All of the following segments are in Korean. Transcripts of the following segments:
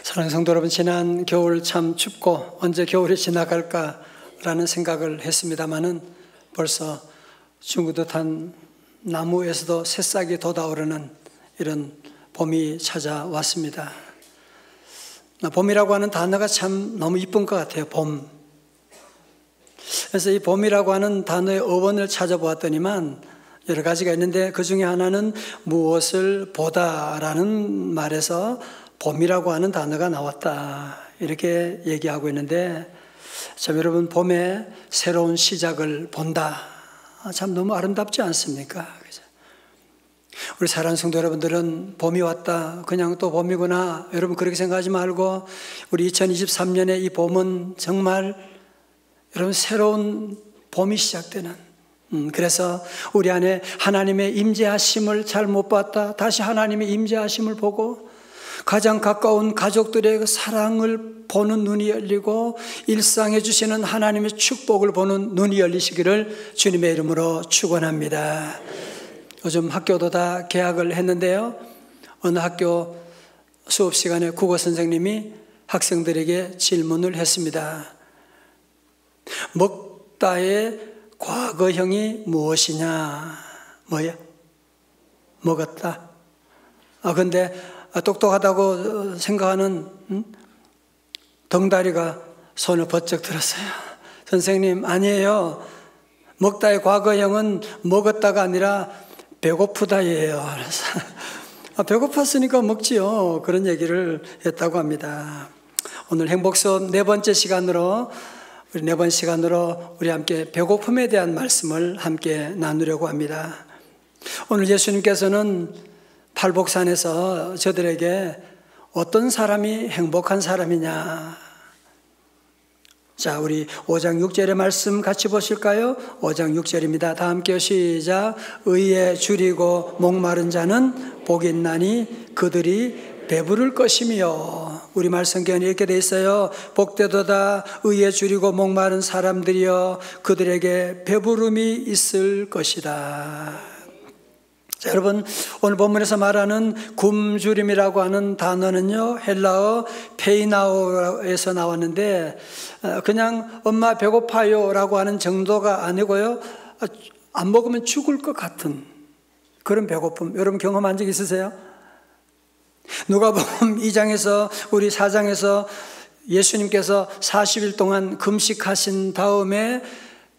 사랑하는 성도 여러분, 지난 겨울 참 춥고 언제 겨울이 지나갈까라는 생각을 했습니다마는 벌써 중구듯한 나무에서도 새싹이 돋아오르는 이런 봄이 찾아왔습니다. 봄이라고 하는 단어가 참 너무 이쁜 것 같아요. 봄. 그래서 이 봄이라고 하는 단어의 어원을 찾아보았더니만 여러 가지가 있는데 그 중에 하나는 무엇을 보다라는 말에서 봄이라고 하는 단어가 나왔다, 이렇게 얘기하고 있는데, 참 여러분, 봄에 새로운 시작을 본다, 참 너무 아름답지 않습니까? 그죠? 우리 사랑하는 성도 여러분들은 봄이 왔다, 그냥 또 봄이구나, 여러분 그렇게 생각하지 말고 우리 2023년의 이 봄은 정말 여러분 새로운 봄이 시작되는, 그래서 우리 안에 하나님의 임재하심을 잘 못 봤다, 다시 하나님의 임재하심을 보고 가장 가까운 가족들의 그 사랑을 보는 눈이 열리고 일상해 주시는 하나님의 축복을 보는 눈이 열리시기를 주님의 이름으로 축원합니다. 요즘 학교도 다 개학을 했는데요, 어느 학교 수업 시간에 국어 선생님이 학생들에게 질문을 했습니다. 먹다의 과거형이 무엇이냐? 뭐야? 먹었다. 근데 똑똑하다고 생각하는 덩다리가 손을 번쩍 들었어요. 선생님, 아니에요. 먹다의 과거형은 먹었다가 아니라 배고프다예요. 그래서 배고팠으니까 먹지요, 그런 얘기를 했다고 합니다. 오늘 행복수업 네 번째 시간으로 우리 함께 배고픔에 대한 말씀을 함께 나누려고 합니다. 오늘 예수님께서는 팔복산에서 저들에게 어떤 사람이 행복한 사람이냐, 자, 우리 5장 6절의 말씀 같이 보실까요? 5장 6절입니다. 다 함께 시작. 의에 줄이고 목마른 자는 복이 있나니 그들이 배부를 것이며. 우리말 성경에 이렇게 돼 있어요. 복되도다 의에 줄이고 목마른 사람들이여 그들에게 배부름이 있을 것이다. 자, 여러분, 오늘 본문에서 말하는 굶주림이라고 하는 단어는요, 헬라어 페이나오에서 나왔는데 그냥 엄마 배고파요 라고 하는 정도가 아니고요, 안 먹으면 죽을 것 같은 그런 배고픔. 여러분 경험한 적 있으세요? 누가복음 2장에서 우리 4장에서 예수님께서 40일 동안 금식하신 다음에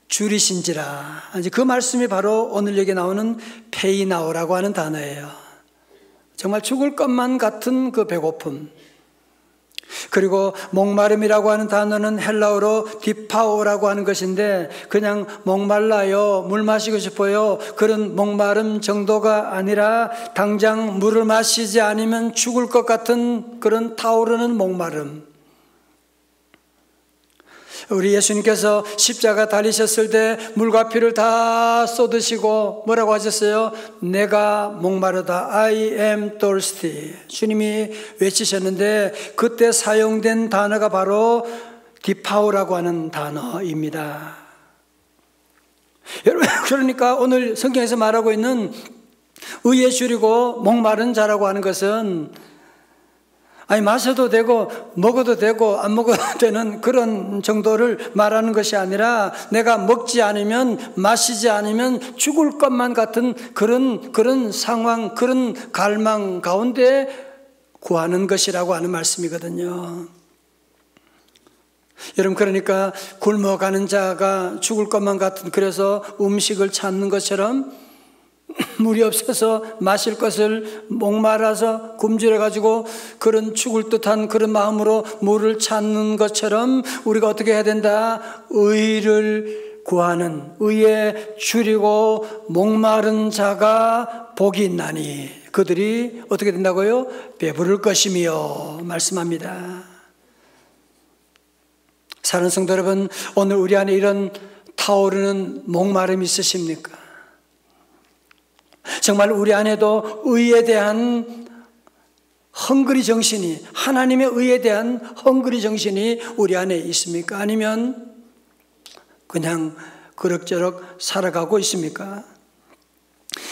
줄이신지라, 이제 그 말씀이 바로 오늘 여기 나오는 페이나오라고 하는 단어예요. 정말 죽을 것만 같은 그 배고픔. 그리고 목마름이라고 하는 단어는 헬라어로 디파오라고 하는 것인데 그냥 목말라요, 물 마시고 싶어요, 그런 목마름 정도가 아니라 당장 물을 마시지 않으면 죽을 것 같은 그런 타오르는 목마름. 우리 예수님께서 십자가 달리셨을 때 물과 피를 다 쏟으시고 뭐라고 하셨어요? 내가 목마르다, I am thirsty, 주님이 외치셨는데 그때 사용된 단어가 바로 디파오라고 하는 단어입니다. 여러분, 그러니까 오늘 성경에서 말하고 있는 의에 줄이고 목마른 자라고 하는 것은 마셔도 되고 먹어도 되고 안 먹어도 되는 그런 정도를 말하는 것이 아니라 내가 먹지 않으면 마시지 않으면 죽을 것만 같은 그런 상황, 그런 갈망 가운데 구하는 것이라고 하는 말씀이거든요. 여러분, 그러니까 굶어가는 자가 죽을 것만 같은, 그래서 음식을 찾는 것처럼 물이 없어서 마실 것을 목말라서 굶주려가지고 그런 죽을 듯한 그런 마음으로 물을 찾는 것처럼 우리가 어떻게 해야 된다? 의를 구하는, 의에 줄이고 목마른 자가 복이 있나니 그들이 어떻게 된다고요? 배부를 것이며 말씀합니다. 사랑하는 성도 여러분, 오늘 우리 안에 이런 타오르는 목마름이 있으십니까? 정말 우리 안에도 의에 대한 헝그리 정신이, 하나님의 의에 대한 헝그리 정신이 우리 안에 있습니까? 아니면 그냥 그럭저럭 살아가고 있습니까?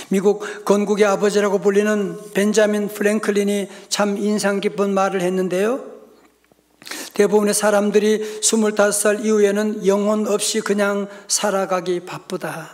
미국 건국의 아버지라고 불리는 벤자민 프랭클린이 참 인상 깊은 말을 했는데요, 대부분의 사람들이 25살 이후에는 영혼 없이 그냥 살아가기 바쁘다.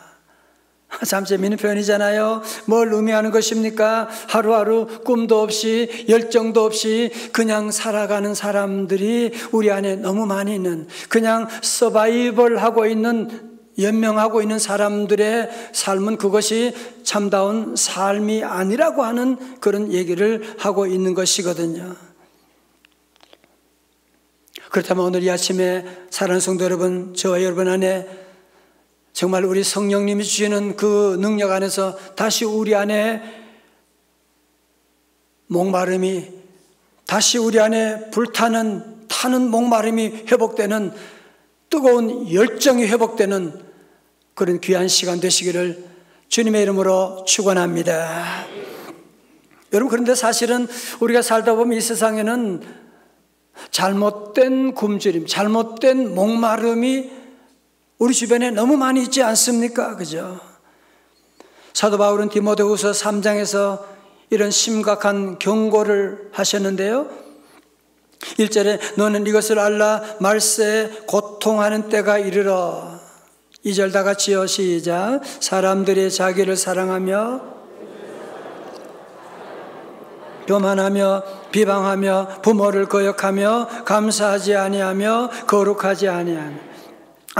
참 재미있는 표현이잖아요. 뭘 의미하는 것입니까? 하루하루 꿈도 없이 열정도 없이 그냥 살아가는 사람들이 우리 안에 너무 많이 있는, 그냥 서바이벌 하고 있는, 연명하고 있는 사람들의 삶은 그것이 참다운 삶이 아니라고 하는 그런 얘기를 하고 있는 것이거든요. 그렇다면 오늘 이 아침에 사랑하는 성도 여러분, 저와 여러분 안에 정말 우리 성령님이 주시는 그 능력 안에서 다시 우리 안에 목마름이, 다시 우리 안에 타는 목마름이 회복되는, 뜨거운 열정이 회복되는 그런 귀한 시간 되시기를 주님의 이름으로 축원합니다. 여러분, 그런데 사실은 우리가 살다 보면 이 세상에는 잘못된 굶주림, 잘못된 목마름이 우리 주변에 너무 많이 있지 않습니까? 그죠? 사도 바울은 디모데후서 3장에서 이런 심각한 경고를 하셨는데요. 1절에 너는 이것을 알라, 말세에 고통하는 때가 이르러. 2절 다 같이요, 시작. 사람들이 자기를 사랑하며 교만하며 비방하며 부모를 거역하며 감사하지 아니하며 거룩하지 아니하며.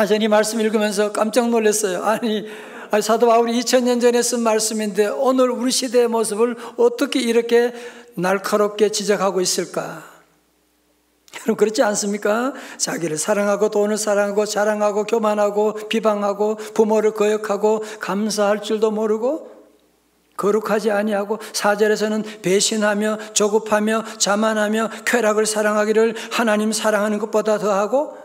저는 이 말씀 읽으면서 깜짝 놀랐어요. 아니 사도 바울이 2000년 전에 쓴 말씀인데 오늘 우리 시대의 모습을 어떻게 이렇게 날카롭게 지적하고 있을까? 여러분, 그렇지 않습니까? 자기를 사랑하고 돈을 사랑하고 자랑하고 교만하고 비방하고 부모를 거역하고 감사할 줄도 모르고 거룩하지 아니하고, 4절에서는 배신하며 조급하며 자만하며 쾌락을 사랑하기를 하나님 사랑하는 것보다 더하고.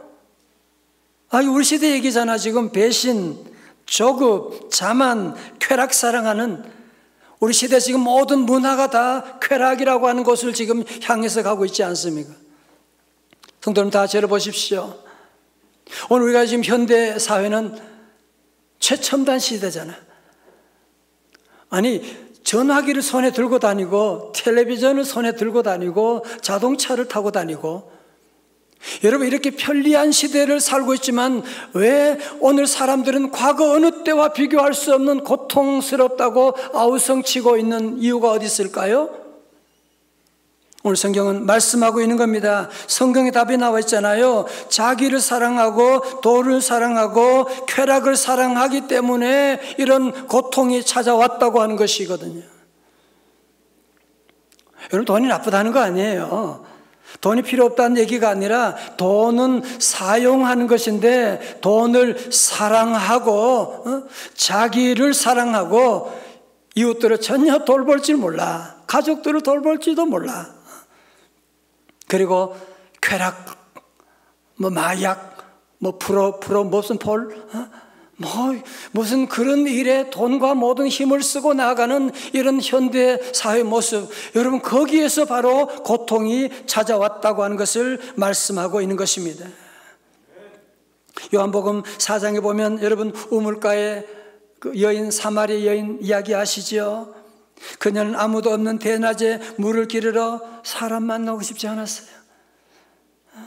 우리 시대 얘기잖아. 지금 배신, 조급, 자만, 쾌락 사랑하는 우리 시대 지금 모든 문화가 다 쾌락이라고 하는 것을 지금 향해서 가고 있지 않습니까? 성도님 다 들어보십시오. 오늘 우리가 지금 현대 사회는 최첨단 시대잖아. 전화기를 손에 들고 다니고 텔레비전을 손에 들고 다니고 자동차를 타고 다니고, 여러분, 이렇게 편리한 시대를 살고 있지만 왜 오늘 사람들은 과거 어느 때와 비교할 수 없는 고통스럽다고 아우성치고 있는 이유가 어디 있을까요? 오늘 성경은 말씀하고 있는 겁니다. 성경에 답이 나와 있잖아요. 자기를 사랑하고 돈을 사랑하고 쾌락을 사랑하기 때문에 이런 고통이 찾아왔다고 하는 것이거든요. 여러분, 돈이 나쁘다는 거 아니에요. 돈이 필요 없다는 얘기가 아니라 돈은 사용하는 것인데, 돈을 사랑하고 자기를 사랑하고 이웃들을 전혀 돌볼 줄 몰라. 가족들을 돌볼 줄도 몰라. 그리고 쾌락, 마약, 프로 무슨 무슨 그런 일에 돈과 모든 힘을 쓰고 나아가는 이런 현대 사회 모습, 여러분, 거기에서 바로 고통이 찾아왔다고 하는 것을 말씀하고 있는 것입니다. 요한복음 4장에 보면 여러분, 우물가에 그 여인, 사마리 여인 이야기 아시죠? 그녀는 아무도 없는 대낮에 물을 기르러 사람 만나고 싶지 않았어요.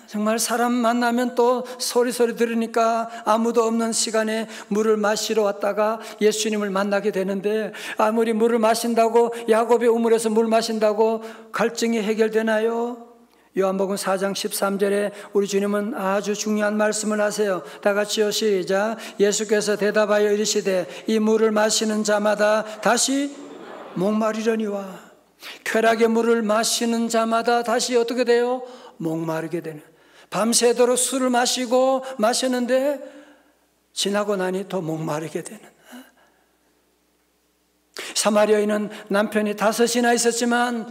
정말 사람 만나면 또 소리 들으니까 아무도 없는 시간에 물을 마시러 왔다가 예수님을 만나게 되는데, 아무리 물을 마신다고, 야곱의 우물에서 물 마신다고 갈증이 해결되나요? 요한복음 4장 13절에 우리 주님은 아주 중요한 말씀을 하세요. 다 같이요, 시작. 예수께서 대답하여 이르시되 이 물을 마시는 자마다 다시 목마르려니와. 쾌락의 물을 마시는 자마다 다시 어떻게 돼요? 목마르게 되는. 밤새도록 술을 마셨는데 지나고 나니 더 목마르게 되는. 사마리 여인은 남편이 5이나 있었지만,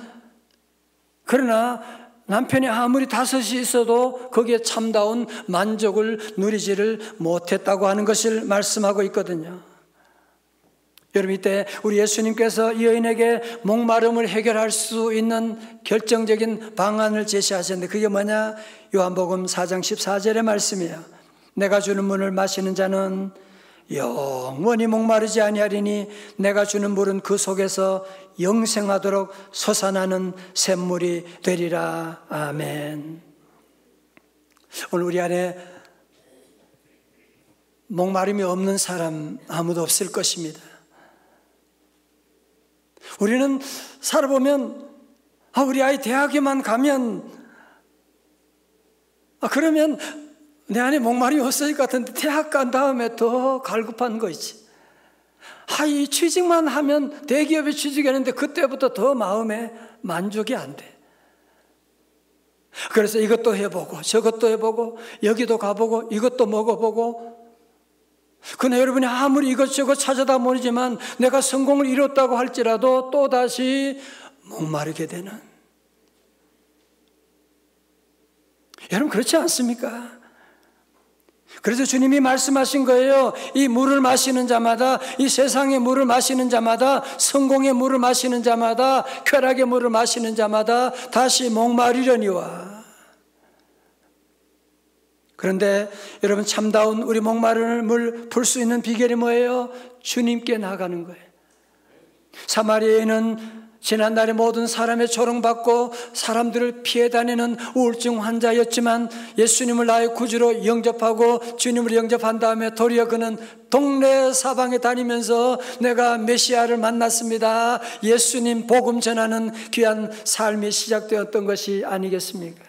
그러나 남편이 아무리 5이 있어도 거기에 참다운 만족을 누리지를 못했다고 하는 것을 말씀하고 있거든요. 여러분, 이때 우리 예수님께서 이 여인에게 목마름을 해결할 수 있는 결정적인 방안을 제시하셨는데, 그게 뭐냐? 요한복음 4장 14절의 말씀이에요. 내가 주는 물을 마시는 자는 영원히 목마르지 아니하리니 내가 주는 물은 그 속에서 영생하도록 솟아나는 샘물이 되리라. 아멘. 오늘 우리 안에 목마름이 없는 사람 아무도 없을 것입니다. 우리는 살아보면 우리 아이 대학에만 가면 그러면 내 안에 목마름이 없을 것 같은데 대학 간 다음에 더 갈급한 거 있지. 이 취직만 하면 대기업에 취직했는데 그때부터 더 마음에 만족이 안 돼. 그래서 이것도 해보고 저것도 해보고 여기도 가보고 이것도 먹어보고. 그러나 여러분이 아무리 이것저것 찾아다 보지만 내가 성공을 이뤘다고 할지라도 또다시 목마르게 되는. 여러분 그렇지 않습니까? 그래서 주님이 말씀하신 거예요. 이 물을 마시는 자마다, 이 세상의 물을 마시는 자마다, 성공의 물을 마시는 자마다, 쾌락의 물을 마시는 자마다 다시 목마르려니와. 그런데 여러분 참다운 우리 목마름을 풀 수 있는 비결이 뭐예요? 주님께 나가는 거예요. 사마리아인은 지난날에 모든 사람의 조롱받고 사람들을 피해 다니는 우울증 환자였지만 예수님을 나의 구주로 영접하고 주님을 영접한 다음에 도리어 그는 동네 사방에 다니면서 내가 메시아를 만났습니다. 예수님 복음 전하는 귀한 삶이 시작되었던 것이 아니겠습니까?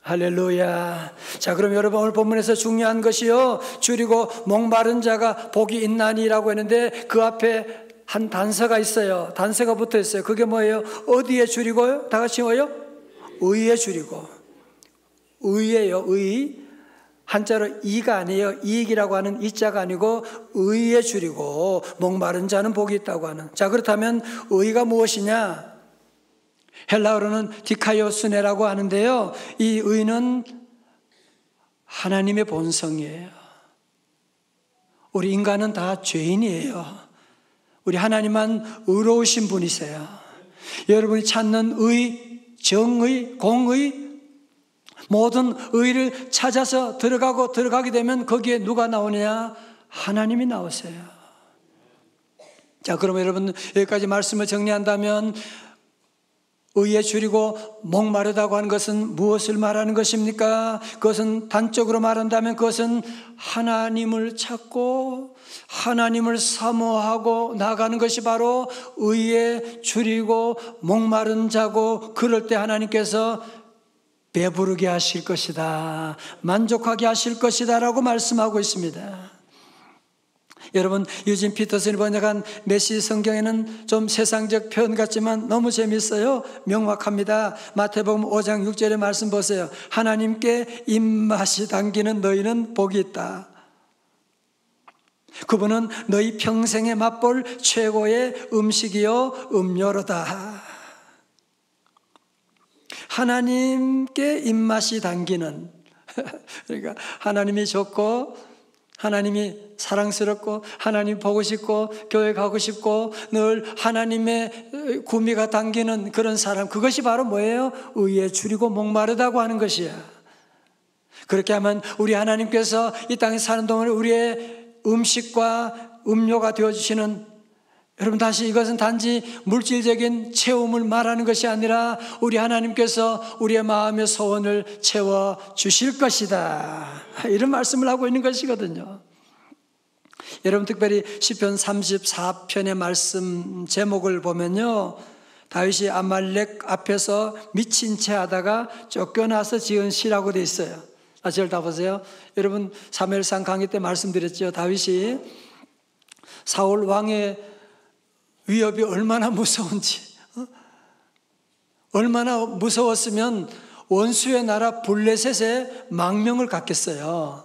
할렐루야. 자, 그럼 여러분 오늘 본문에서 중요한 것이요, 줄이고 목마른 자가 복이 있나니라고 했는데 그 앞에 한 단서가 있어요. 단서가 붙어 있어요. 그게 뭐예요? 어디에 줄이고요? 다 같이 뭐예요? 의에 줄이고. 의예요. 의. 한자로 이가 아니에요. 이익이라고 하는 이자가 아니고 의에 줄이고 목마른 자는 복이 있다고 하는. 자, 그렇다면 의가 무엇이냐? 헬라어로는 디카이오스네라고 하는데요, 이 의는 하나님의 본성이에요. 우리 인간은 다 죄인이에요. 우리 하나님만 의로우신 분이세요. 여러분이 찾는 의, 정의, 공의, 모든 의를 찾아서 들어가게 되면 거기에 누가 나오느냐? 하나님이 나오세요. 자, 그러면 여러분 여기까지 말씀을 정리한다면 의에 줄이고 목마르다고 하는 것은 무엇을 말하는 것입니까? 그것은 단적으로 말한다면 그것은 하나님을 찾고 하나님을 사모하고 나가는 것이 바로 의에 줄이고 목마른 자고, 그럴 때 하나님께서 배부르게 하실 것이다, 만족하게 하실 것이다 라고 말씀하고 있습니다. 여러분, 유진 피터슨이 번역한 메시 성경에는 좀 세상적 표현 같지만 너무 재미있어요. 명확합니다. 마태복음 5장 6절의 말씀 보세요. 하나님께 입맛이 당기는 너희는 복이 있다. 그분은 너희 평생에 맛볼 최고의 음식이요 음료로다. 하나님께 입맛이 당기는, 그러니까 하나님이 좋고 하나님이 사랑스럽고 하나님 보고 싶고 교회 가고 싶고 늘 하나님의 구미가 당기는 그런 사람, 그것이 바로 뭐예요? 의에 줄이고 목마르다고 하는 것이야. 그렇게 하면 우리 하나님께서 이 땅에 사는 동안 우리의 음식과 음료가 되어주시는, 여러분 다시 이것은 단지 물질적인 채움을 말하는 것이 아니라 우리 하나님께서 우리의 마음의 소원을 채워주실 것이다, 이런 말씀을 하고 있는 것이거든요. 여러분 특별히 시편 34편의 말씀 제목을 보면요, 다윗이 아말렉 앞에서 미친 채 하다가 쫓겨나서 지은 시라고 되어 있어요. 저를 다 보세요. 여러분 사무엘상 강의 때 말씀드렸죠. 다윗이 사울 왕의 위협이 얼마나 무서운지, 얼마나 무서웠으면 원수의 나라 블레셋에 망명을 갖겠어요.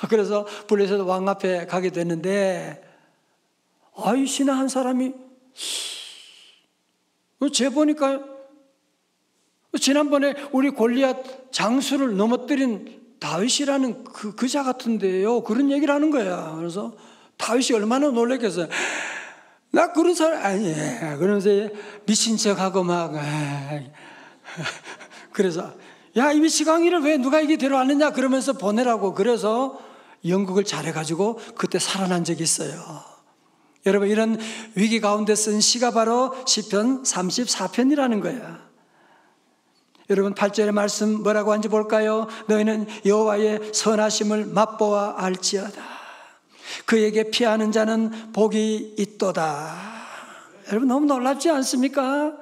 그래서 블레셋 왕 앞에 가게 됐는데, 아이 신하 한 사람이 쟤 보니까 지난번에 우리 골리앗 장수를 넘어뜨린 다윗이라는 그 자 같은데요, 그런 얘기를 하는 거야. 그래서 다윗이 얼마나 놀랐겠어요. 나 그런 사람 아니에요. 그러면서 미친 척하고 막 그래서 야, 이 미치광이를 왜 누가 이게 데려왔느냐 그러면서 보내라고. 그래서 연극을 잘해가지고 그때 살아난 적이 있어요. 여러분, 이런 위기 가운데 쓴 시가 바로 시편 34편이라는 거야. 여러분 8절의 말씀 뭐라고 하는지 볼까요? 너희는 여호와의 선하심을 맛보아 알지어다. 그에게 피하는 자는 복이 있도다. 여러분 너무 놀랍지 않습니까?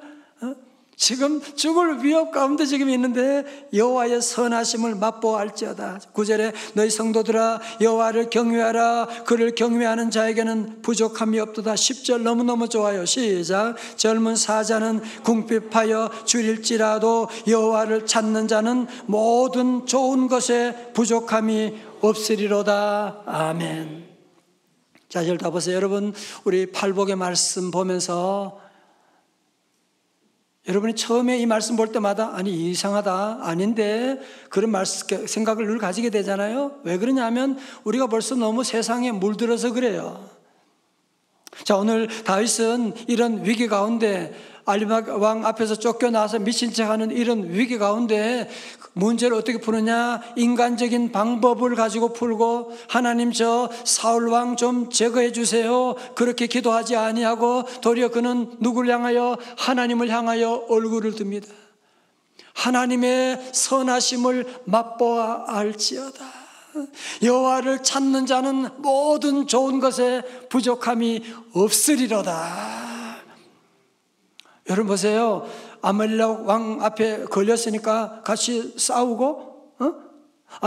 지금 죽을 위협 가운데 지금 있는데 여호와의 선하심을 맛보아 알지어다. 9절에 너희 성도들아 여호와를 경외하라. 그를 경외하는 자에게는 부족함이 없도다. 10절 너무너무 좋아요. 시작. 젊은 사자는 궁핍하여 줄일지라도 여호와를 찾는 자는 모든 좋은 것에 부족함이 없으리로다. 아멘. 자, 잘 다 보세요. 여러분 우리 팔복의 말씀 보면서 여러분이 처음에 이 말씀 볼 때마다 아니 이상하다, 아닌데 그런 말씀 생각을 늘 가지게 되잖아요. 왜 그러냐면 우리가 벌써 너무 세상에 물들어서 그래요. 자, 오늘 다윗은 이런 위기 가운데 알리박 왕 앞에서 쫓겨나서 미친 척하는 이런 위기 가운데 문제를 어떻게 푸느냐, 인간적인 방법을 가지고 풀고 하나님 저 사울 왕 좀 제거해 주세요 그렇게 기도하지 아니하고 도리어 그는 누구를 향하여? 하나님을 향하여 얼굴을 듭니다. 하나님의 선하심을 맛보아 알지어다. 여호와를 찾는 자는 모든 좋은 것에 부족함이 없으리로다. 여러분 보세요. 아말렉 왕 앞에 걸렸으니까 같이 싸우고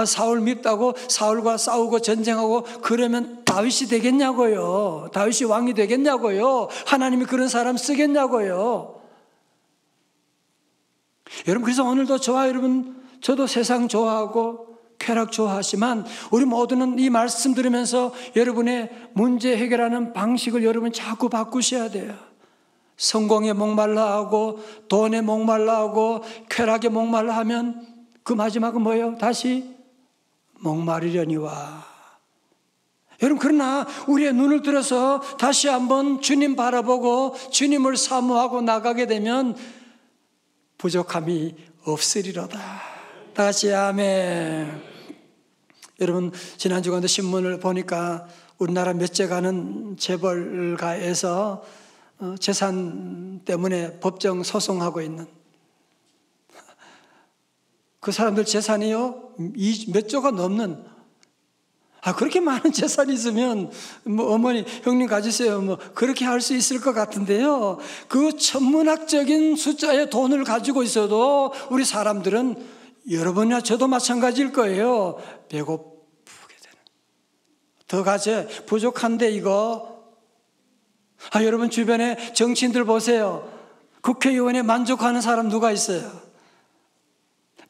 사울 밉다고 사울과 싸우고 전쟁하고 그러면 다윗이 되겠냐고요. 다윗이 왕이 되겠냐고요. 하나님이 그런 사람 쓰겠냐고요. 여러분 그래서 오늘도 저와 여러분 저도 세상 좋아하고 쾌락 좋아하지만 우리 모두는 이 말씀 들으면서 여러분의 문제 해결하는 방식을 여러분 자꾸 바꾸셔야 돼요. 성공에 목말라 하고 돈에 목말라 하고 쾌락에 목말라 하면 그 마지막은 뭐예요? 다시 목마르려니와. 여러분 그러나 우리의 눈을 들어서 다시 한번 주님 바라보고 주님을 사모하고 나가게 되면 부족함이 없으리로다. 다 같이 아멘. 여러분 지난 주간도 신문을 보니까 우리나라 몇째 가는 재벌가에서 재산 때문에 법정 소송하고 있는 그 사람들 재산이요 몇 조가 넘는, 그렇게 많은 재산이 있으면 뭐 어머니 형님 가지세요 뭐 그렇게 할 수 있을 것 같은데요, 그 천문학적인 숫자의 돈을 가지고 있어도 우리 사람들은 여러분이나 저도 마찬가지일 거예요. 배고프게 되는, 더 가져 부족한데 이거. 여러분 주변에 정치인들 보세요. 국회의원에 만족하는 사람 누가 있어요?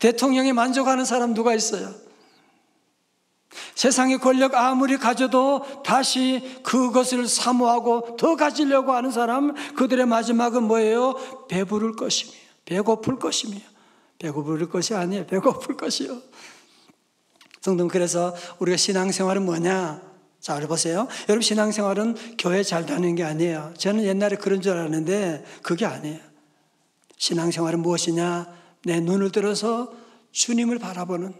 대통령에 만족하는 사람 누가 있어요? 세상의 권력 아무리 가져도 다시 그것을 사모하고 더 가지려고 하는 사람, 그들의 마지막은 뭐예요? 배부를 것이며 배고플 것이며. 배고플 것이 아니에요. 배고플 것이요. 성도, 그래서 우리가 신앙생활은 뭐냐? 자, 우리 보세요. 여러분 신앙생활은 교회 잘 다니는 게 아니에요. 저는 옛날에 그런 줄 알았는데 그게 아니에요. 신앙생활은 무엇이냐? 내 눈을 들어서 주님을 바라보는.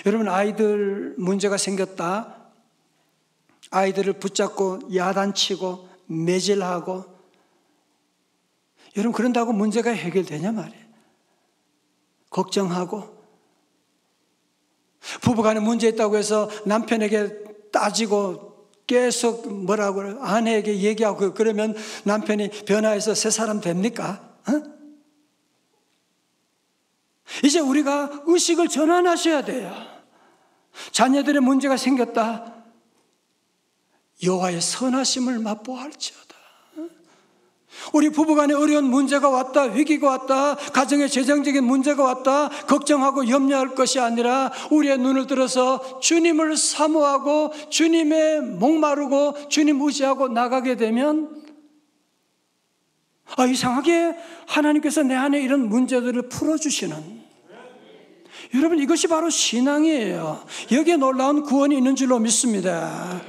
여러분 아이들 문제가 생겼다. 아이들을 붙잡고 야단치고 매질하고, 여러분 그런다고 문제가 해결되냐 말이에요. 걱정하고 부부간에 문제 있다고 해서 남편에게 따지고 계속 뭐라고 아내에게 얘기하고 그러면 남편이 변화해서 새 사람 됩니까? 이제 우리가 의식을 전환하셔야 돼요. 자녀들의 문제가 생겼다. 여호와의 선하심을 맛보아 알지어다. 우리 부부간에 어려운 문제가 왔다, 위기가 왔다, 가정에 재정적인 문제가 왔다, 걱정하고 염려할 것이 아니라 우리의 눈을 들어서 주님을 사모하고 주님의 목마르고 주님 의지하고 나가게 되면 이상하게 하나님께서 내 안에 이런 문제들을 풀어주시는, 여러분 이것이 바로 신앙이에요. 여기에 놀라운 구원이 있는 줄로 믿습니다.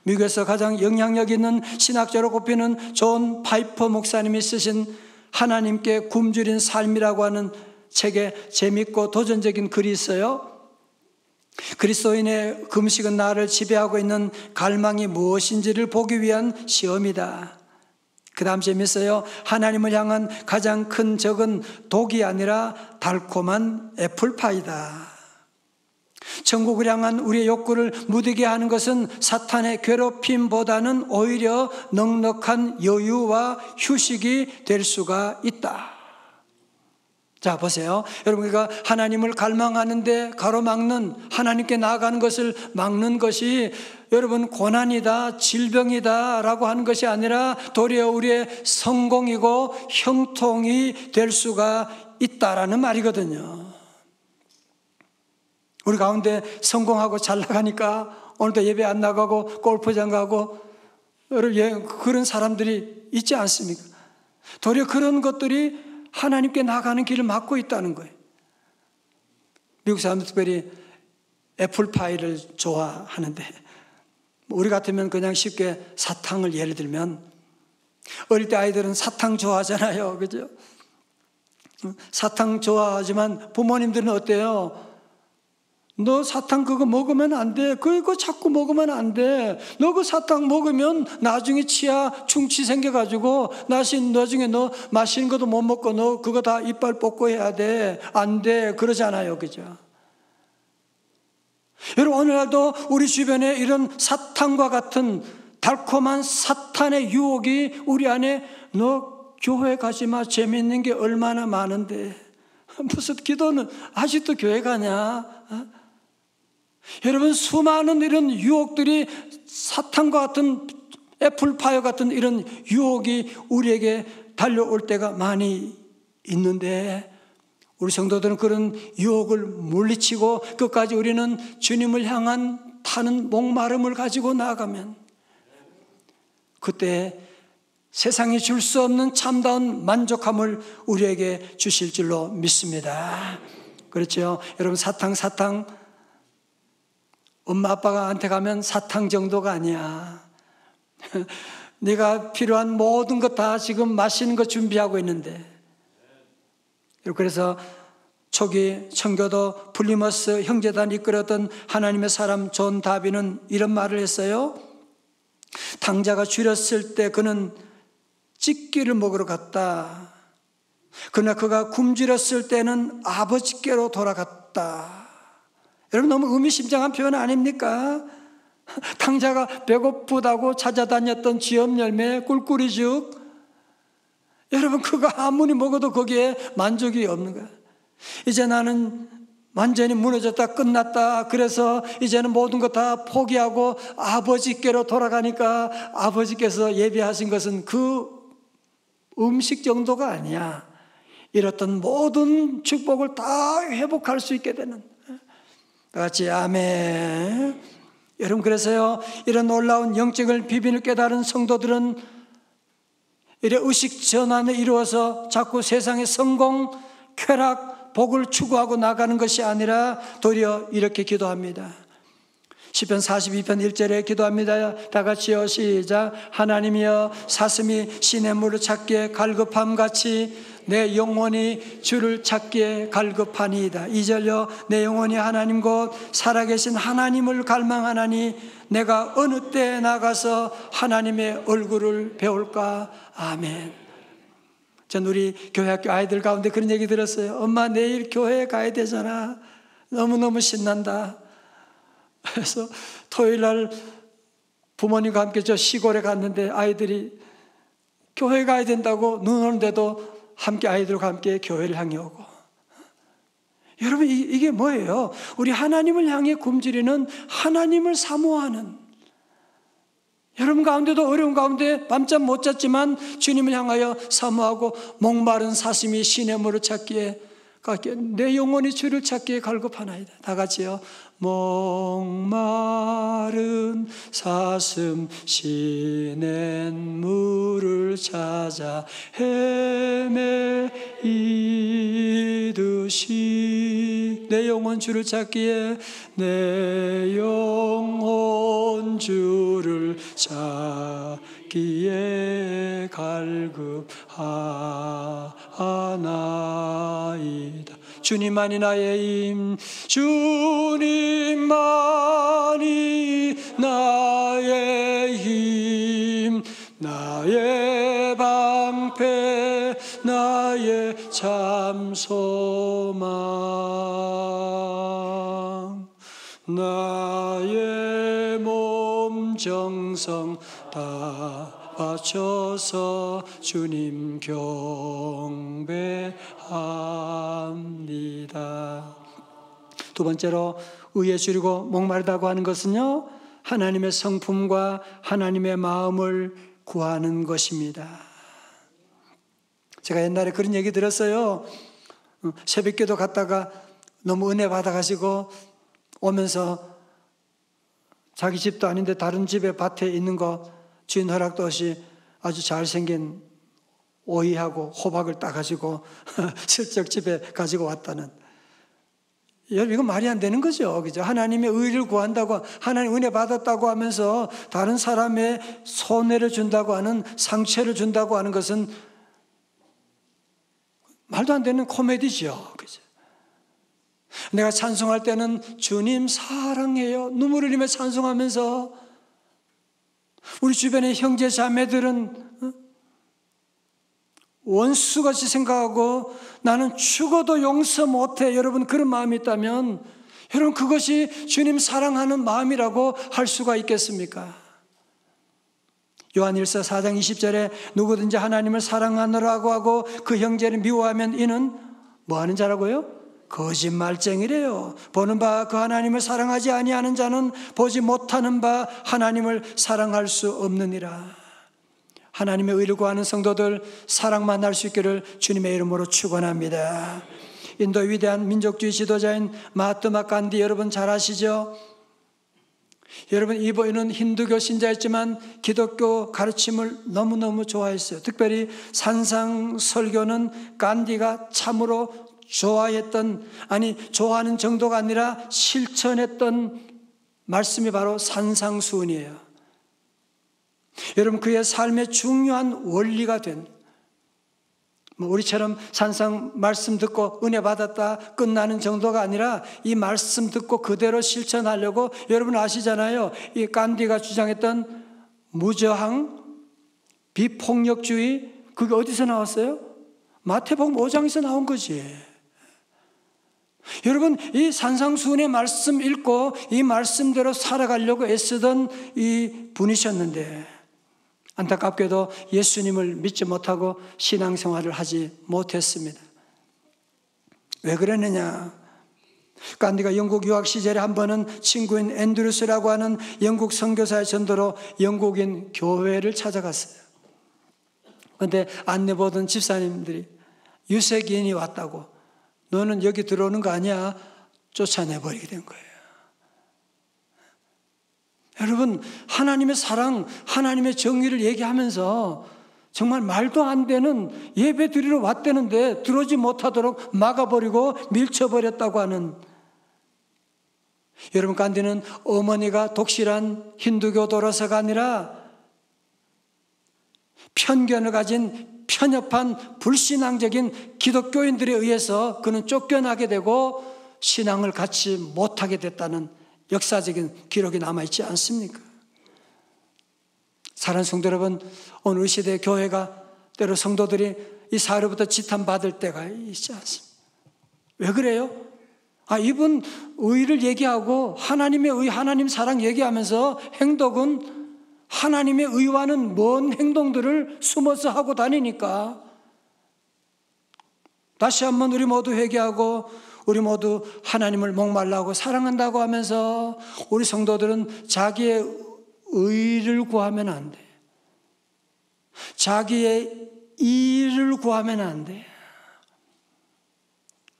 미국에서 가장 영향력 있는 신학자로 꼽히는 존 파이퍼 목사님이 쓰신 하나님께 굶주린 삶이라고 하는 책에 재밌고 도전적인 글이 있어요. 그리스도인의 금식은 나를 지배하고 있는 갈망이 무엇인지를 보기 위한 시험이다. 그 다음 재밌어요. 하나님을 향한 가장 큰 적은 독이 아니라 달콤한 애플파이다. 천국을 향한 우리의 욕구를 무디게 하는 것은 사탄의 괴롭힘보다는 오히려 넉넉한 여유와 휴식이 될 수가 있다. 자, 보세요. 여러분, 우리가 하나님을 갈망하는데 가로막는, 하나님께 나아가는 것을 막는 것이 여러분 고난이다, 질병이다 라고 하는 것이 아니라 도리어 우리의 성공이고 형통이 될 수가 있다라는 말이거든요. 우리 가운데 성공하고 잘 나가니까 오늘도 예배 안 나가고 골프장 가고 그런 사람들이 있지 않습니까? 도리어 그런 것들이 하나님께 나가는 길을 막고 있다는 거예요. 미국 사람들 특별히 애플파이를 좋아하는데 우리 같으면 그냥 쉽게 사탕을 예를 들면 어릴 때 아이들은 사탕 좋아하잖아요. 그죠? 사탕 좋아하지만 부모님들은 어때요? 너 사탕 그거 먹으면 안 돼. 그거 자꾸 먹으면 안 돼. 너 그 사탕 먹으면 나중에 치아 충치 생겨가지고 나중에 너 맛있는 것도 못 먹고 너 그거 다 이빨 뽑고 해야 돼. 안 돼. 그러잖아요. 그죠? 여러분, 오늘날도 우리 주변에 이런 사탕과 같은 달콤한 사탄의 유혹이 우리 안에 너 교회 가지 마. 재미있는 게 얼마나 많은데. 무슨 기도는 아직도 교회 가냐? 여러분, 수많은 이런 유혹들이 사탄과 같은 애플파이어 같은 이런 유혹이 우리에게 달려올 때가 많이 있는데 우리 성도들은 그런 유혹을 물리치고 끝까지 우리는 주님을 향한 타는 목마름을 가지고 나아가면 그때 세상이 줄 수 없는 참다운 만족함을 우리에게 주실 줄로 믿습니다. 그렇죠? 여러분, 사탕 엄마 아빠한테 가면 사탕 정도가 아니야. 네가 필요한 모든 것 다 지금 맛있는 거 준비하고 있는데. 그래서 초기 청교도 플리머스 형제단 이끌었던 하나님의 사람 존 다비는 이런 말을 했어요. 당자가 줄였을 때 그는 찢기를 먹으러 갔다. 그러나 그가 굶주렸을 때는 아버지께로 돌아갔다. 여러분, 너무 의미심장한 표현 아닙니까? 당자가 배고프다고 찾아다녔던 지엄 열매, 꿀꿀이죽. 여러분, 그거 아무리 먹어도 거기에 만족이 없는 거야. 이제 나는 완전히 무너졌다, 끝났다. 그래서 이제는 모든 거 다 포기하고 아버지께로 돌아가니까 아버지께서 예비하신 것은 그 음식 정도가 아니야. 잃었던 모든 축복을 다 회복할 수 있게 되는. 다 같이 아멘. 여러분, 그래서요, 이런 놀라운 영적을 비밀을 깨달은 성도들은 이래 의식 전환을 이루어서 자꾸 세상의 성공, 쾌락, 복을 추구하고 나가는 것이 아니라 도리어 이렇게 기도합니다. 시편 42편 1절에 기도합니다. 다 같이요, 시작. 하나님이여, 사슴이 시냇물을 찾기에 갈급함같이 내 영혼이 주를 찾기에 갈급하니이다. 2절요, 내 영혼이 하나님 곧 살아계신 하나님을 갈망하나니 내가 어느 때 나가서 하나님의 얼굴을 배울까. 아멘. 전 우리 교회학교 아이들 가운데 그런 얘기 들었어요. 엄마, 내일 교회에 가야 되잖아. 너무너무 신난다. 그래서 토요일 날 부모님과 함께 저 시골에 갔는데 아이들이 교회 가야 된다고 눈 오는데도 함께 아이들과 함께 교회를 향해 오고. 여러분, 이게 뭐예요? 우리 하나님을 향해 굶주리는, 하나님을 사모하는, 여러분 가운데도 어려운 가운데 밤잠 못 잤지만 주님을 향하여 사모하고 목마른 사슴이 시냇물을 찾기에 내 영혼이 주를 찾기에 갈급하나이다. 다 같이요. 목마른 사슴 시냇물을 찾아 헤매이듯이 내 영혼 주를 찾기에 내 영혼 주를 찾기에 갈급하나이다. 주님만이 나의 힘, 주님만이 나의 힘, 나의 나의 참 소망. 나의 몸 정성 다 바쳐서 주님 경배합니다. 두 번째로 의에 줄이고 목마르다고 하는 것은요, 하나님의 성품과 하나님의 마음을 구하는 것입니다. 제가 옛날에 그런 얘기 들었어요. 새벽기도 갔다가 너무 은혜 받아가지고 오면서 자기 집도 아닌데 다른 집에 밭에 있는 거 주인 허락도 없이 아주 잘생긴 오이하고 호박을 따가지고 슬쩍 집에 가지고 왔다는. 여러분, 이거 말이 안 되는 거죠. 그죠? 하나님의 의를 구한다고, 하나님 은혜 받았다고 하면서 다른 사람의 손해를 준다고 하는, 상처를 준다고 하는 것은 말도 안 되는 코미디죠. 그죠? 내가 찬송할 때는 주님 사랑해요, 눈물을 흘리며 찬송하면서 우리 주변의 형제 자매들은 원수같이 생각하고 나는 죽어도 용서 못해, 여러분 그런 마음이 있다면 여러분 그것이 주님 사랑하는 마음이라고 할 수가 있겠습니까? 요한일서 4장 20절에 누구든지 하나님을 사랑하느라고 하고 그 형제를 미워하면 이는 뭐 하는 자라고요? 거짓말쟁이래요. 보는 바 그 하나님을 사랑하지 아니하는 자는 보지 못하는 바 하나님을 사랑할 수 없느니라. 하나님의 의를 구하는 성도들 사랑만 할 수 있기를 주님의 이름으로 축원합니다. 인도 위대한 민족주의 지도자인 마하트마 간디 여러분 잘 아시죠? 여러분 이분은 힌두교 신자였지만 기독교 가르침을 너무너무 좋아했어요. 특별히 산상설교는 간디가 참으로 좋아했던, 아니 좋아하는 정도가 아니라 실천했던 말씀이 바로 산상수훈이에요. 여러분 그의 삶의 중요한 원리가 된, 우리처럼 산상 말씀 듣고 은혜 받았다 끝나는 정도가 아니라 이 말씀 듣고 그대로 실천하려고, 여러분 아시잖아요. 이 간디가 주장했던 무저항, 비폭력주의, 그게 어디서 나왔어요? 마태복음 5장에서 나온 거지. 여러분 이 산상수훈의 말씀 읽고 이 말씀대로 살아가려고 애쓰던 이 분이셨는데 안타깝게도 예수님을 믿지 못하고 신앙생활을 하지 못했습니다. 왜 그랬느냐? 간디가 영국 유학 시절에 한 번은 친구인 앤드루스라고 하는 영국 선교사의 전도로 영국인 교회를 찾아갔어요. 그런데 안내 보던 집사님들이 유색인이 왔다고, 너는 여기 들어오는 거 아니야? 쫓아내버리게 된 거예요. 여러분 하나님의 사랑, 하나님의 정의를 얘기하면서 정말 말도 안 되는 예배 드리러 왔다는데 들어오지 못하도록 막아버리고 밀쳐버렸다고 하는, 여러분 간디는 어머니가 독실한 힌두교도로서가 아니라 편견을 가진 편협한 불신앙적인 기독교인들에 의해서 그는 쫓겨나게 되고 신앙을 갖지 못하게 됐다는 역사적인 기록이 남아있지 않습니까? 사랑하는 성도 여러분, 오늘 시대의 교회가 때로 성도들이 이 사회로부터 지탄받을 때가 있지 않습니까? 왜 그래요? 이분 의를 얘기하고 하나님의 의, 하나님 사랑 얘기하면서 행동은 하나님의 의와는 먼 행동들을 숨어서 하고 다니니까. 다시 한번 우리 모두 회개하고 우리 모두 하나님을 목말라고 사랑한다고 하면서 우리 성도들은 자기의 의를 구하면 안 돼. 자기의 일을 구하면 안 돼.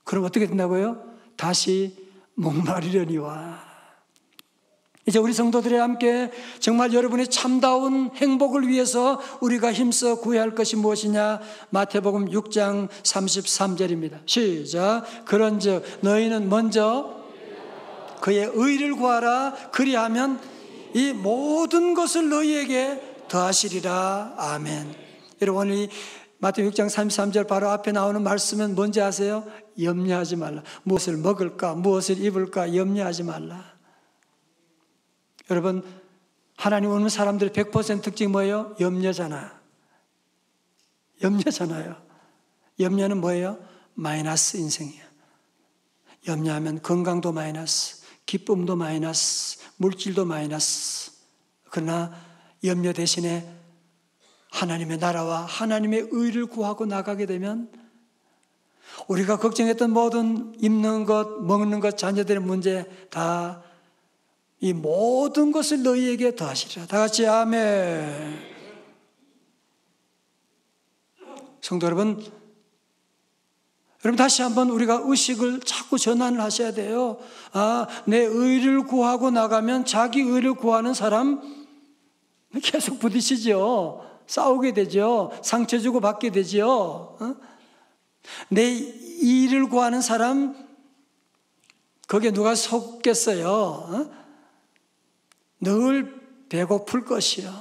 그럼 어떻게 된다고요? 다시 목마르려니와. 이제 우리 성도들이 함께 정말 여러분의 참다운 행복을 위해서 우리가 힘써 구해야 할 것이 무엇이냐? 마태복음 6장 33절입니다. 시작. 그런즉 너희는 먼저 그의 의를 구하라. 그리하면 이 모든 것을 너희에게 더하시리라. 아멘. 여러분 오늘 이 마태복음 6장 33절 바로 앞에 나오는 말씀은 뭔지 아세요? 염려하지 말라. 무엇을 먹을까? 무엇을 입을까? 염려하지 말라. 여러분 하나님 오는 사람들의 100% 특징이 뭐예요? 염려잖아. 염려잖아요. 염려는 뭐예요? 마이너스 인생이에요. 염려하면 건강도 마이너스, 기쁨도 마이너스, 물질도 마이너스. 그러나 염려 대신에 하나님의 나라와 하나님의 의를 구하고 나가게 되면 우리가 걱정했던 모든 입는 것, 먹는 것, 자녀들의 문제 다 이 모든 것을 너희에게 더하시리라. 다 같이 아멘. 성도 여러분, 다시 한번 우리가 의식을 자꾸 전환을 하셔야 돼요. 내 의를 구하고 나가면 자기 의를 구하는 사람 계속 부딪히죠. 싸우게 되죠. 상처 주고 받게 되죠. 내 일을 구하는 사람 거기에 누가 속겠어요? 늘 배고플 것이요.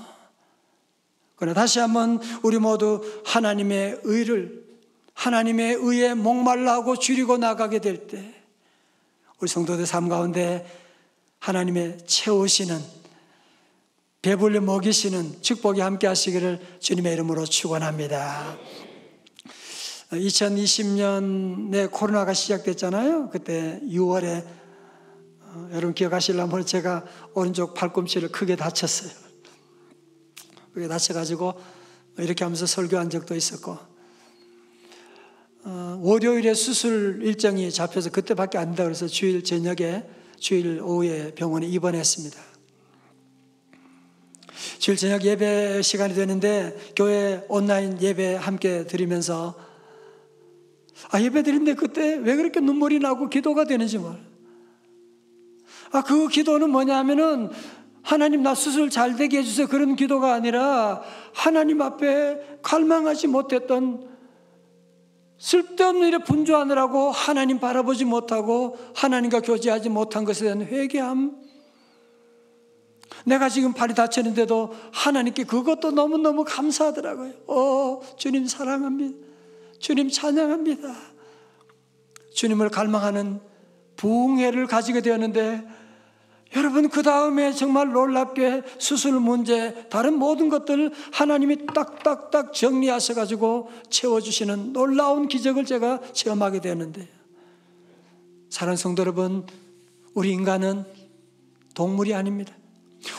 그러나 다시 한번 우리 모두 하나님의 의를, 하나님의 의에 목말라하고 줄이고 나가게 될 때 우리 성도들 삶 가운데 하나님의 채우시는, 배불리 먹이시는 축복이 함께 하시기를 주님의 이름으로 축원합니다. 2020년에 코로나가 시작됐잖아요. 그때 6월에 여러분 기억하시려면 제가 오른쪽 팔꿈치를 크게 다쳤어요. 그게 다쳐가지고 이렇게 하면서 설교한 적도 있었고, 월요일에 수술 일정이 잡혀서 그때밖에 안 된다 그래서 주일 저녁에, 주일 오후에 병원에 입원했습니다. 주일 저녁 예배 시간이 되는데 교회 온라인 예배 함께 드리면서 예배 드리는데 그때 왜 그렇게 눈물이 나고 기도가 되는지 몰라요. 그 기도는 뭐냐면은 하나님 나 수술 잘 되게 해주세요 그런 기도가 아니라 하나님 앞에 갈망하지 못했던, 쓸데없는 일에 분주하느라고 하나님 바라보지 못하고 하나님과 교제하지 못한 것에 대한 회개함. 내가 지금 발이 다쳤는데도 하나님께 그것도 너무너무 감사하더라고요. 주님 사랑합니다. 주님 찬양합니다. 주님을 갈망하는 부흥회를 가지게 되었는데 여러분 그 다음에 정말 놀랍게 수술 문제, 다른 모든 것들 하나님이 딱딱딱 정리하셔가지고 채워주시는 놀라운 기적을 제가 체험하게 되었는데, 사랑하는 성도 여러분, 우리 인간은 동물이 아닙니다.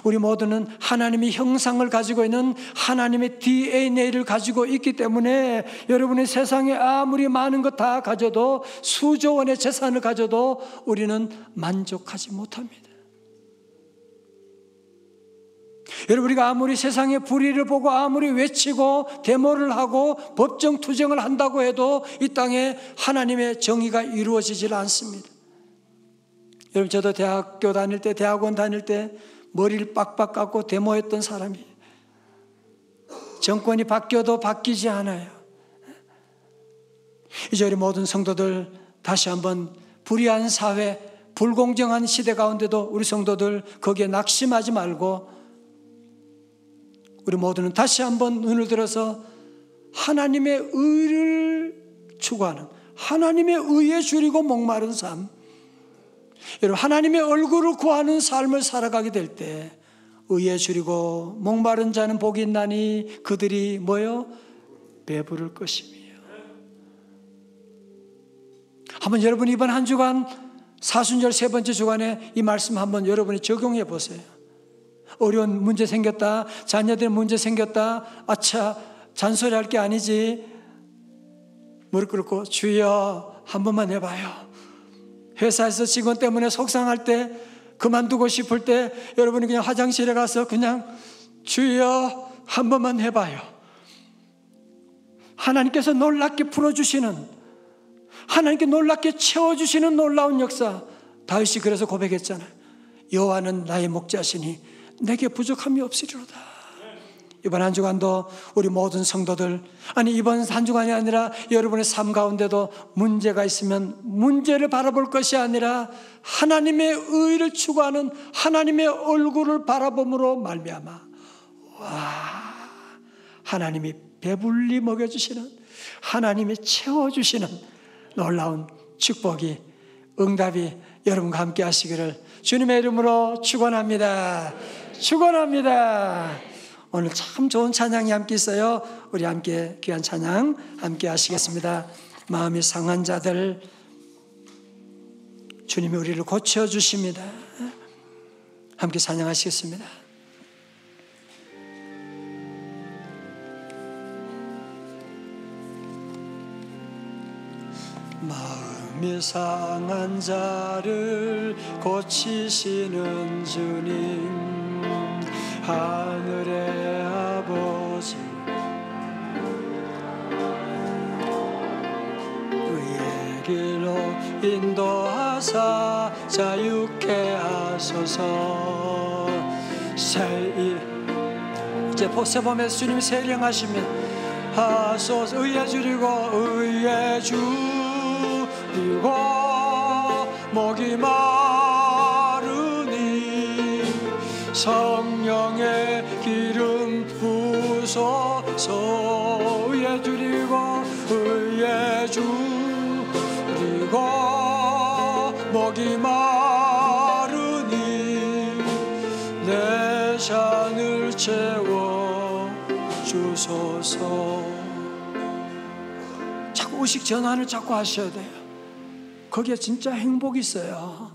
우리 모두는 하나님의 형상을 가지고 있는 하나님의 DNA를 가지고 있기 때문에 여러분이 세상에 아무리 많은 것 다 가져도, 수조 원의 재산을 가져도 우리는 만족하지 못합니다. 여러분, 우리가 아무리 세상의 불의를 보고 아무리 외치고 데모를 하고 법정 투쟁을 한다고 해도 이 땅에 하나님의 정의가 이루어지질 않습니다. 여러분, 저도 대학교 다닐 때, 대학원 다닐 때 머리를 빡빡 깎고 데모했던 사람이에요. 정권이 바뀌어도 바뀌지 않아요. 이제 우리 모든 성도들 다시 한번 불의한 사회, 불공정한 시대 가운데도 우리 성도들 거기에 낙심하지 말고 우리 모두는 다시 한번 눈을 들어서 하나님의 의를 추구하는, 하나님의 의에 줄이고 목마른 삶, 여러분 하나님의 얼굴을 구하는 삶을 살아가게 될 때 의에 줄이고 목마른 자는 복이 있나니 그들이 뭐요? 배부를 것이며. 한번 여러분 이번 한 주간 사순절 세 번째 주간에 이 말씀 한번 여러분이 적용해 보세요. 어려운 문제 생겼다, 자녀들 문제 생겼다, 아차 잔소리할 게 아니지, 무릎 꿇고 주여 한 번만 해봐요. 회사에서 직원 때문에 속상할 때, 그만두고 싶을 때 여러분이 그냥 화장실에 가서 그냥 주여 한 번만 해봐요. 하나님께서 놀랍게 풀어주시는, 하나님께 놀랍게 채워주시는 놀라운 역사. 다윗이 그래서 고백했잖아요. 여호와는 나의 목자시니 내게 부족함이 없으리로다. 이번 한 주간도 우리 모든 성도들, 아니 이번 한 주간이 아니라 여러분의 삶 가운데도 문제가 있으면 문제를 바라볼 것이 아니라 하나님의 의를 추구하는, 하나님의 얼굴을 바라봄으로 말미암아 하나님이 배불리 먹여주시는, 하나님이 채워주시는 놀라운 축복이, 응답이 여러분과 함께 하시기를 주님의 이름으로 축원합니다. 축원합니다. 오늘 참 좋은 찬양이 함께 있어요. 우리 함께 귀한 찬양 함께 하시겠습니다. 마음이 상한 자들 주님이 우리를 고쳐주십니다. 함께 찬양하시겠습니다. 마음이 상한 자를 고치시는 주님, 하늘의 아버지, 의의 길로 인도하사 자유케 하소서. 이제 세봄에서 주님이 세령하시면 하소서. 의에 줄이고 의에 줄이고 목이 마르니 성령의 기름 부소서. 의에 줄이고 의에 줄이고 목이 마르니 내 잔을 채워 주소서. 자꾸 의식 전환을 자꾸 하셔야 돼요. 거기에 진짜 행복이 있어요.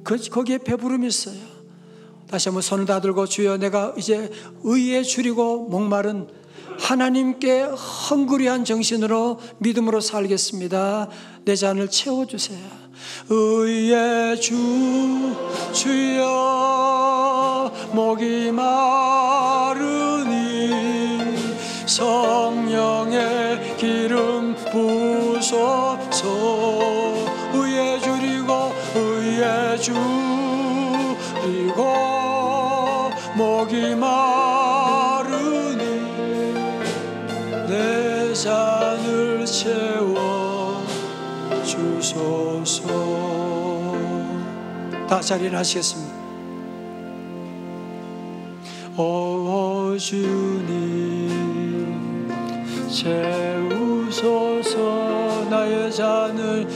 거기에 배부름이 있어요. 다시 한번 손을 다 들고 주여 내가 이제 의에 줄이고 목마른 하나님께 헝그리한 정신으로 믿음으로 살겠습니다. 내 잔을 채워주세요. 의에 주여 목이 마르니 성령의 기름 부소서. 의에 줄이고 의에 줄이고 목이 마르니 내 잔을 채워 주소서. 다 자리를 하시겠습니다. 오 주님 채우소서. 나의 잔을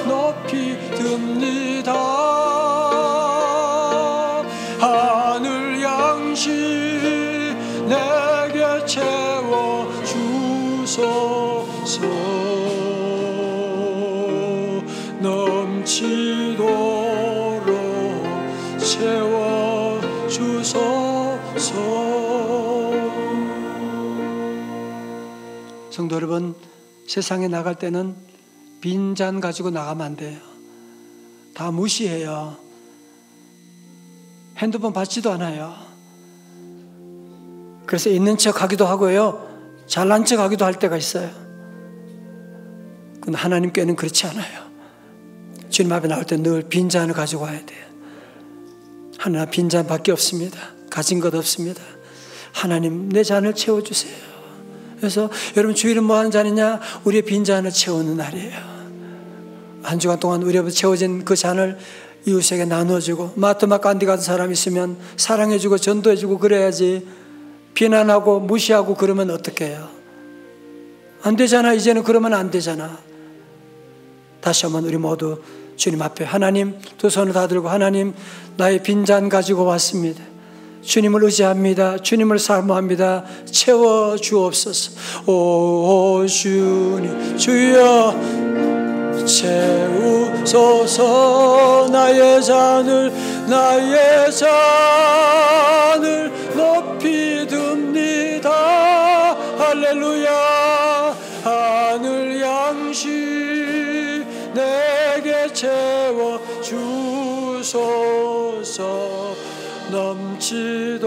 높이 듭니다. 하늘 양식 내게 채워 주소서. 넘치도록 채워 주소서. 성도 여러분, 세상에 나갈 때는 빈잔 가지고 나가면 안 돼요. 다 무시해요. 핸드폰 받지도 않아요. 그래서 있는 척 하기도 하고요, 잘난 척 하기도 할 때가 있어요. 근데 하나님께는 그렇지 않아요. 주님 앞에 나올 때 늘 빈잔을 가지고 와야 돼요. 하나 빈잔밖에 없습니다. 가진 것 없습니다. 하나님 내 잔을 채워주세요. 그래서 여러분 주일은 뭐 하는 잔이냐? 우리의 빈잔을 채우는 날이에요. 한 주간 동안 우리 앞에 채워진 그 잔을 이웃에게 나눠주고, 마트마 간디 같은 사람 있으면 사랑해주고 전도해주고 그래야지. 비난하고 무시하고 그러면 어떻게 해요? 안 되잖아. 이제는 그러면 안 되잖아. 다시 한번 우리 모두 주님 앞에, 하나님 두 손을 다 들고, 하나님 나의 빈잔 가지고 왔습니다. 주님을 의지합니다. 주님을 사모합니다. 채워 주옵소서. 오 주님 주여 채우소서. 나의 잔을 높이 듭니다. 할렐루야. 하늘 양식 내게 채워 주소서. 넘치도록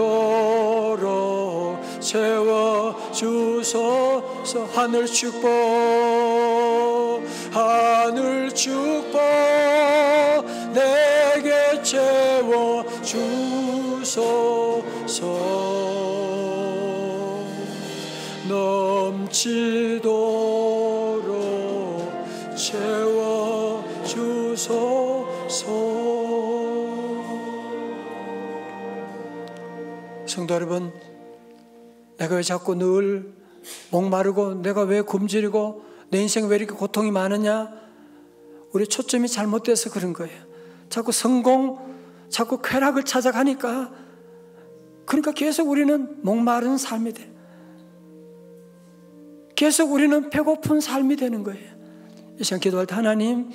채워 주소서. 하늘 축복 내게 채워 주소서. 넘치도록 채워 주소서. 성도 여러분, 내가 왜 자꾸 늘 목마르고 내가 왜 굶주리고 내 인생에 왜 이렇게 고통이 많으냐? 우리 초점이 잘못돼서 그런 거예요. 자꾸 성공, 자꾸 쾌락을 찾아가니까, 그러니까 계속 우리는 목마른 삶이 돼. 계속 우리는 배고픈 삶이 되는 거예요. 이 시간 기도할 때, 하나님,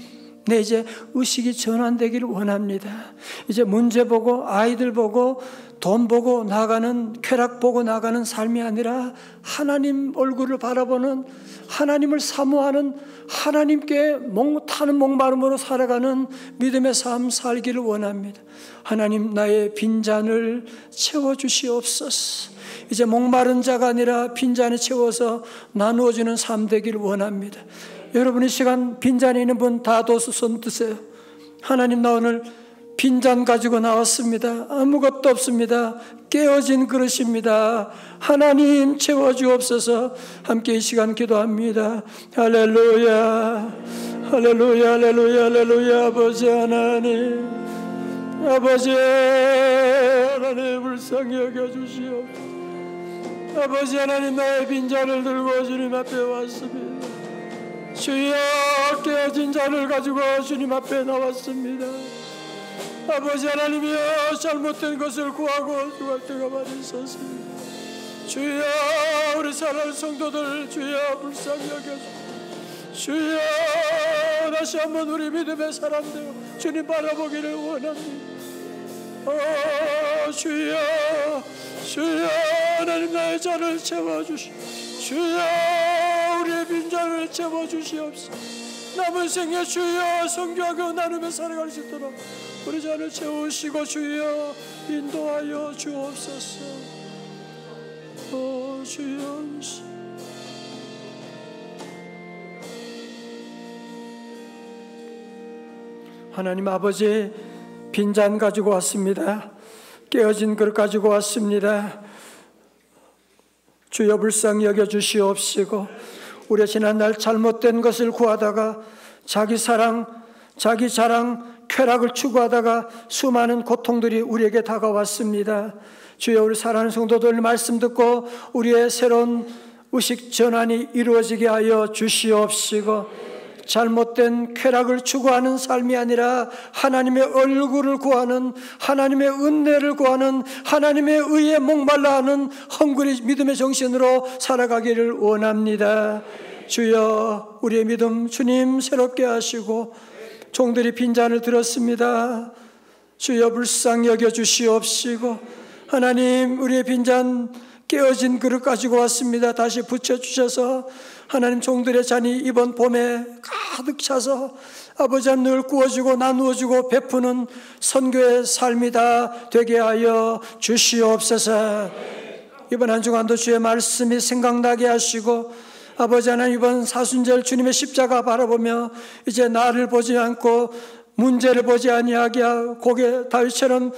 내 이제 의식이 전환되기를 원합니다. 이제 문제 보고 아이들 보고 돈 보고 나가는, 쾌락 보고 나가는 삶이 아니라 하나님 얼굴을 바라보는, 하나님을 사모하는, 하나님께 타는 목마름으로 살아가는 믿음의 삶 살기를 원합니다. 하나님, 나의 빈잔을 채워주시옵소서. 이제 목마른 자가 아니라 빈잔을 채워서 나누어주는 삶 되기를 원합니다. 여러분, 이 시간 빈잔에 있는 분 다 손 드세요. 하나님, 나 오늘 빈잔 가지고 나왔습니다. 아무것도 없습니다. 깨어진 그릇입니다. 하나님 채워주옵소서. 함께 이 시간 기도합니다. 할렐루야, 할렐루야, 할렐루야, 할렐루야. 아버지 하나님, 아버지 하나님, 불쌍히 여겨주시옵소서. 아버지 하나님, 나의 빈잔을 들고 주님 앞에 왔습니다. 주여, 깨어진 잔을 가지고 주님 앞에 나왔습니다. 아버지 하나님이여, 잘못된 것을 구하고 죽을 때가 많이 있었습니다. 주여, 우리 사랑하는 성도들 주여 불쌍히 여겨주시옵소서. 주여, 다시 한번 우리 믿음의 사람들 주님 바라보기를 원합니다. 주여, 주여, 하나님 나의 잔을 채워주시옵소서. 주여, 우리의 빈잔을 채워주시옵소서. 남은 생에 주여 성교하고 나누며 살아갈 수 있도록 우리 잔을 채우시고 주여 인도하여 주옵소서. 주여, 하나님 아버지, 빈잔 가지고 왔습니다. 깨어진 그릇 가지고 왔습니다. 주여 불쌍히 여겨주시옵시고, 우리가 지난날 잘못된 것을 구하다가 자기 사랑, 자기 자랑, 쾌락을 추구하다가 수많은 고통들이 우리에게 다가왔습니다. 주여, 우리 사랑하는 성도들 말씀 듣고 우리의 새로운 의식 전환이 이루어지게 하여 주시옵시고, 잘못된 쾌락을 추구하는 삶이 아니라 하나님의 얼굴을 구하는, 하나님의 은혜를 구하는, 하나님의 의에 목말라 하는 헝그리 믿음의 정신으로 살아가기를 원합니다. 주여, 우리의 믿음 주님 새롭게 하시고, 종들이 빈잔을 들었습니다. 주여 불쌍히 여겨주시옵시고, 하나님 우리의 빈잔 깨어진 그릇 가지고 왔습니다. 다시 붙여주셔서 하나님 종들의 잔이 이번 봄에 가득 차서 아버지 하나님 늘 구워주고 나누어주고 베푸는 선교의 삶이 다 되게 하여 주시옵소서. 이번 한 주간도 주의 말씀이 생각나게 하시고, 아버지 하나님 이번 사순절 주님의 십자가 바라보며 이제 나를 보지 않고 문제를 보지 아니하게 하고, 고개 다윗처럼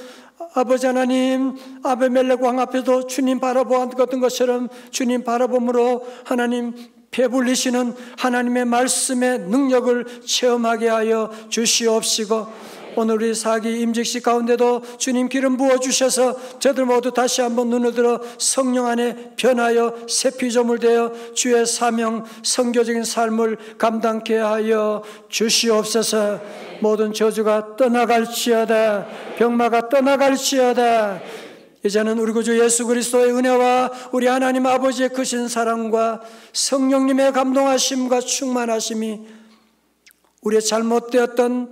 아버지 하나님 아베멜렉 왕 앞에도 주님 바라보았던 것처럼 주님 바라봄으로 하나님 배불리시는 하나님의 말씀의 능력을 체험하게 하여 주시옵시고, 오늘 우리 사기 임직식 가운데도 주님 기름 부어주셔서 저들 모두 다시 한번 눈을 들어 성령 안에 변하여 새 피조물 되어 주의 사명 선교적인 삶을 감당케 하여 주시옵소서. 모든 저주가 떠나갈지어다, 병마가 떠나갈지어다. 이제는 우리 구주 예수 그리스도의 은혜와 우리 하나님 아버지의 크신 사랑과 성령님의 감동하심과 충만하심이 우리의 잘못된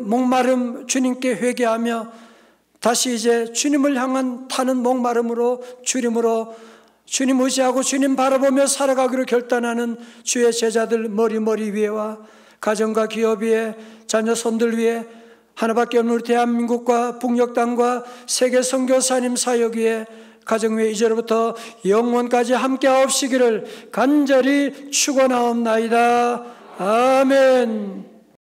목마름 주님께 회개하며 다시 이제 주님을 향한 타는 목마름으로 주님 의지하고 주님 바라보며 살아가기로 결단하는 주의 제자들 머리 위에와 가정과 기업 위에 자녀 손들 위에 하나밖에 없는 우리 대한민국과 북녘 땅과 세계 선교사님 사역 위에 가정 위에 이제로부터 영원까지 함께 하옵시기를 간절히 축원하옵나이다. 아멘.